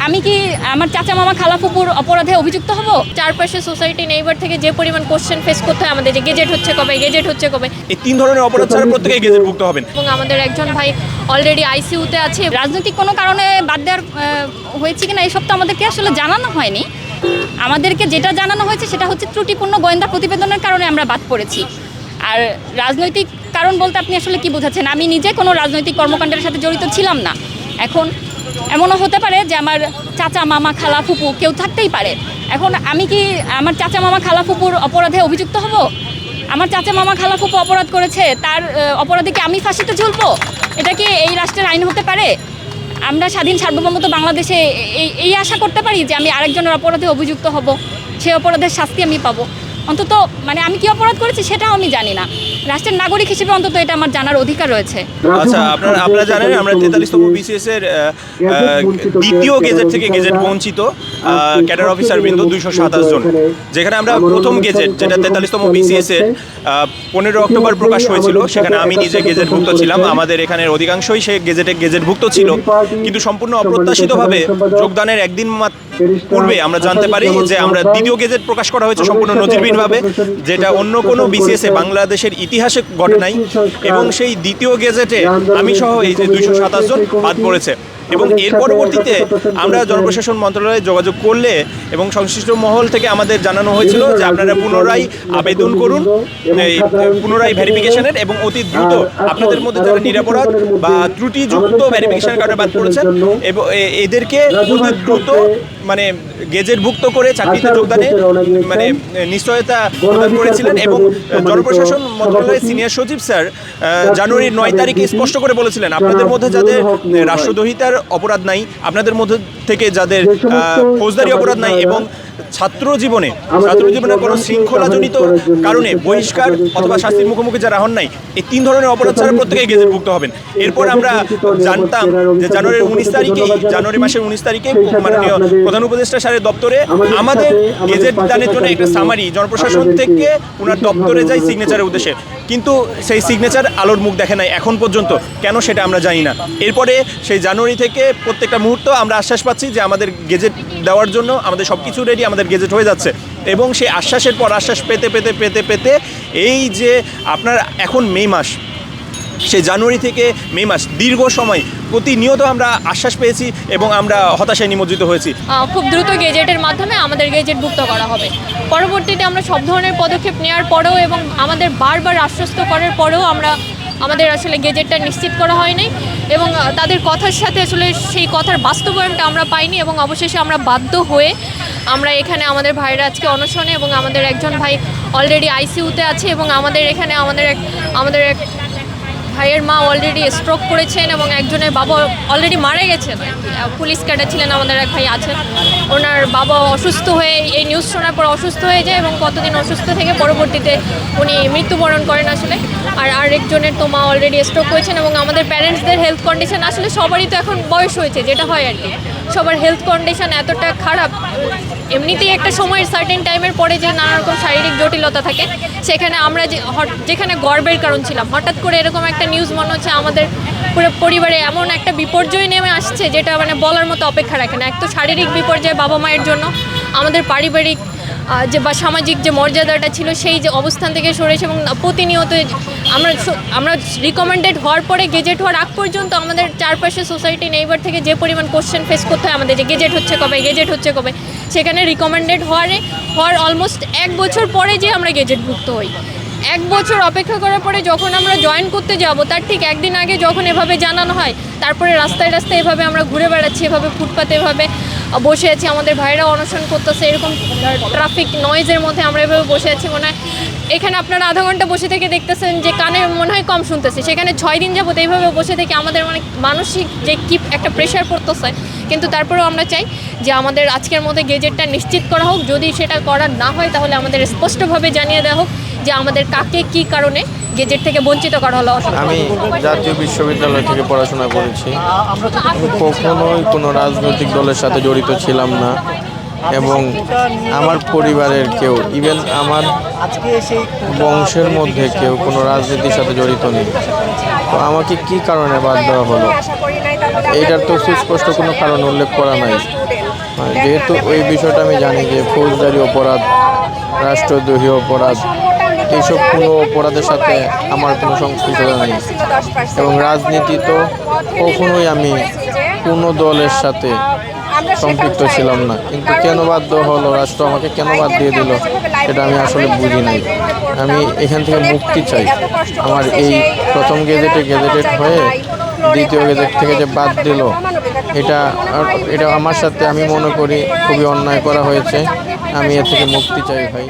আমি কি আমার চাচা মামা খালা ফুপুর অপরাধে অভিযুক্ত হব? চারপাশে সোসাইটি নেইবার থেকে যে পরিমাণ কোশ্চেন ফেস করতে হয় আমাদের, যে গেজেট হচ্ছে কবে। এই তিন ধরনের অপরাধ ছাড়া প্রত্যেকেই গেজেটভুক্ত হবেন। এবং আমাদের একজন ভাই অলরেডি আইসিইউতে আছে। রাজনৈতিক কোনো কারণে বাদ দেওয়ার হয়েছে কিনা এসব তো আমাদেরকে আসলে জানানো হয়নি। আমাদেরকে যেটা জানানো হয়েছে সেটা হচ্ছে ত্রুটিপূর্ণ গোয়েন্দা প্রতিবেদনের কারণে আমরা বাদ পড়েছি। আর রাজনৈতিক কারণ বলতে আপনি আসলে কি বোঝাচ্ছেন? আমি নিজে কোনো রাজনৈতিক কর্মকাণ্ডের সাথে জড়িত ছিলাম না। এখন এমনও হতে পারে যে আমার চাচা মামা খালা ফুপু কেউ থাকতেই পারে। এখন আমি কি আমার চাচা মামা খালা ফুপুর অপরাধে অভিযুক্ত হব? আমার চাচা মামা খালা ফুপু অপরাধ করেছে, তার অপরাধে কি আমি ফাঁসিতে ঝুলবো? এটা কি এই রাষ্ট্রের আইন হতে পারে? আমরা স্বাধীন সার্বভৌমত্ব বাংলাদেশে এই আশা করতে পারি যে আমি আরেকজনের অপরাধে অভিযুক্ত হব, সে অপরাধের শাস্তি আমি পাবো? অন্তত মানে আমি কি অপরাধ করেছি সেটাও আমি জানি না। রাষ্ট্রের নাগরিক হিসেবে অন্তত এটা আমার জানার অধিকার রয়েছে। আচ্ছা, আপনারা জানেন আমরা 43তম বিসিএস এর দ্বিতীয় গেজেট থেকে গেজেট বঞ্চিত ক্যাডার অফিসার বৃন্দ 227 জন, যেখানে আমরা প্রথম গেজেট যেটা 43তম বিসিএস এর 15 অক্টোবর প্রকাশ হয়েছিল, সেখানে আমি নিজে গেজেটভুক্ত ছিলাম। আমাদের এখানের অধিকাংশই সে গেজেটভুক্ত ছিল, কিন্তু সম্পূর্ণ অপ্রত্যাশিতভাবে যোগদানের একদিন পূর্বে আমরা জানতে পারি যে আমরা দ্বিতীয় গেজেট প্রকাশ করা হয়েছে সম্পূর্ণ নজিরবিহীনভাবে, যেটা অন্য কোনো বিসিএসে বাংলাদেশের ইতিহাসে ঘটে নাই। এবং সেই দ্বিতীয় গেজেটে আমি সহ এই যে 227 জন বাদ পড়েছে। এবং এর পরবর্তীতে আমরা জনপ্রশাসন মন্ত্রণালয়ে যোগাযোগ করলে এবং সংশ্লিষ্ট মহল থেকে আমাদের জানানো হয়েছিল যে আপনারা পুনরায় আবেদন করুন এই পুনরায় ভেরিফিকেশনের, এবং অতি দ্রুত আপনাদের মধ্যে যারা নিরপরাধ বা ত্রুটিযুক্ত ভেরিফিকেশনের কারণে বাদ পড়েছেন এবং এদেরকে অতি দ্রুত মানে গেজেটভুক্ত করে চাকরিতে যোগদানে মানে নিশ্চয়তা প্রদান করেছিলেন। এবং জনপ্রশাসন মন্ত্রণালয়ের সিনিয়র সচিব স্যার জানুয়ারির 9 তারিখে স্পষ্ট করে বলেছিলেন আপনাদের মধ্যে যাদের রাষ্ট্রদ্রোহিতার অপরাধ নাই, আপনাদের মধ্যে থেকে যাদের ফৌজদারি অপরাধ নাই এবং ছাত্র জীবনে কোনো শৃঙ্খলাজনিত কারণে বহিষ্কার অথবা শাস্তির মুখোমুখি যারা হন নাই, এই তিন ধরনের অপরাধ ছাড়া প্রত্যেকেই গেজেটভুক্ত হবেন। এরপর আমরা জানতাম যে জানুয়ারি মাসের 19 তারিখে মাননীয় প্রধান উপদেষ্টা স্যারের দপ্তরে আমাদের গেজেট দানের জন্য একটা সামারি জনপ্রশাসন থেকে ওনার দপ্তরে যায় সিগনেচারের উদ্দেশ্যে, কিন্তু সেই সিগনেচার আলোর মুখ দেখে নাই এখন পর্যন্ত। কেন সেটা আমরা জানি না। এরপরে সেই জানুয়ারি থেকে প্রত্যেকটা মুহূর্ত আমরা আশ্বাস পাচ্ছি যে আমাদের গেজেট দেওয়ার জন্য আমাদের সব কিছু রেডি, আমাদের গেজেট হয়ে যাচ্ছে। এবং সেই আশ্বাসের পর আশ্বাস পেতে পেতে পেতে পেতে এই যে আপনার এখন মে মাস, সেই জানুয়ারি থেকে মে মাস দীর্ঘ সময় প্রতিনিয়ত আমরা আশ্বাস পেয়েছি এবং আমরা হতাশায় নিমজ্জিত হয়েছি। খুব দ্রুত গেজেটের মাধ্যমে আমাদের গেজেটভুক্ত করা হবে। পরবর্তীতে আমরা সব ধরনের পদক্ষেপ নেওয়ার পরেও এবং আমাদের বারবার আশ্বস্ত করার পরেও আমাদের আসলে গেজেটটা নিশ্চিত করা হয়নি এবং তাদের কথার সাথে আসলে সেই কথার বাস্তবায়নটা আমরা পাইনি। এবং অবশেষে আমরা বাধ্য হয়ে আমরা এখানে আমাদের ভাইরা আজকে অনশনে, এবং আমাদের একজন ভাই অলরেডি আইসিইউতে আছে, এবং আমাদের এখানে আমাদের এক ভাইয়ের মা অলরেডি স্ট্রোক করেছেন এবং একজনের বাবা অলরেডি মারা গেছেন। পুলিশ ক্যাডার ছিলেন আমাদের এক ভাই আছেন, ওনার বাবা অসুস্থ হয়ে এই নিউজ শোনার পর অসুস্থ হয়ে যায় এবং কতদিন অসুস্থ থেকে পরবর্তীতে উনি মৃত্যুবরণ করেন আসলে। আর আরেকজনের তো মা অলরেডি স্ট্রোক হয়েছেন। এবং আমাদের প্যারেন্টসদের হেলথ কন্ডিশন আসলে সবারই তো এখন বয়স হয়েছে, যেটা হয় আর কি, সবার হেলথ কন্ডিশন এতটা খারাপ। এমনিতেই একটা সময়ের সার্টেন টাইমের পরে যে নানা রকম শারীরিক জটিলতা থাকে, সেখানে আমরা যেখানে গর্বের কারণ ছিলাম, হঠাৎ করে এরকম একটা নিউজ মনে হচ্ছে আমাদের পুরো পরিবারে এমন একটা বিপর্যয় নেমে আসছে যেটা মানে বলার মতো অপেক্ষা রাখে না। এক তো শারীরিক বিপর্যয় বাবা মায়ের জন্য, আমাদের পারিবারিক যে বা সামাজিক যে মর্যাদাটা ছিল সেই যে অবস্থান থেকে সরেছে। এবং প্রতিনিয়ত আমরা রিকমেন্ডেড হওয়ার পরে গেজেট হওয়ার আগ পর্যন্ত আমাদের চারপাশে সোসাইটি নেইবার থেকে যে পরিমাণ কোশ্চেন ফেস করতে হয় আমাদের, যে গেজেট হচ্ছে কবে, সেখানে রিকমেন্ডেড হওয়ার অলমোস্ট 1 বছর পরে যে আমরা গেজেটভুক্ত হই। 1 বছর অপেক্ষা করার পরে যখন আমরা জয়েন করতে যাব, তার ঠিক একদিন আগে যখন এভাবে জানানো হয়, তারপরে রাস্তায় এভাবে আমরা ঘুরে বেড়াচ্ছি, এভাবে ফুটপাতে এভাবে বসে আছি, আমাদের ভাইরাও অনশন করতেছে, এরকম ট্রাফিক নয়েজের মধ্যে আমরা এভাবে বসে আছি। মনে হয় এখানে আপনারা আধা ঘন্টা বসে থেকে দেখতেছেন যে কানে মনে হয় কম শুনতেছে, সেখানে 6 দিন যাবত এইভাবে বসে থেকে আমাদের মানে মানসিক যে কি একটা প্রেশার পড়তেছে। কিন্তু তারপরেও আমরা চাই যে আমাদের আজকের মধ্যে গেজেটটা নিশ্চিত করা হোক। যদি সেটা করা না হয় তাহলে আমাদের স্পষ্টভাবে জানিয়ে দেওয়া হোক যে আমাদের কাকে কী কারণে গেজেট থেকে বঞ্চিত করা হলো। আমি জাতীয় বিশ্ববিদ্যালয় থেকে পড়াশোনা করেছি, কখনোই কোনো রাজনৈতিক দলের সাথে জড়িত ছিলাম না এবং আমার পরিবারের কেউ, ইভেন আমার বংশের মধ্যে কেউ কোনো রাজনীতির সাথে জড়িত নেই। তো আমাকে কি কারণে বাদ দেওয়া হলো, এইটার তো সুস্পষ্ট কোনো কারণ উল্লেখ করা নাই। যেহেতু ওই বিষয়টা আমি জানি যে ফৌজদারি অপরাধ, রাষ্ট্রদ্রোহী অপরাধ, এইসব কোনো অপরাধের সাথে আমার কোনো সংশ্লিষ্টতা নেই এবং রাজনীতি তো কখনোই আমি কোনো দলের সাথে সম্পৃক্ত ছিলাম না। কিন্তু কেন বাধ্য হলো, রাষ্ট্র আমাকে কেন বাদ দিয়ে দিল, সেটা আমি আসলে বুঝি নাই। আমি এখান থেকে মুক্তি চাই। আমার এই প্রথম গেজেটেড হয়ে দ্বিতীয় গেজেট থেকে যে বাদ দিল, এটা আমার সাথে আমি মনে করি খুবই অন্যায় করা হয়েছে। আমি এর থেকে মুক্তি চাই ভাই।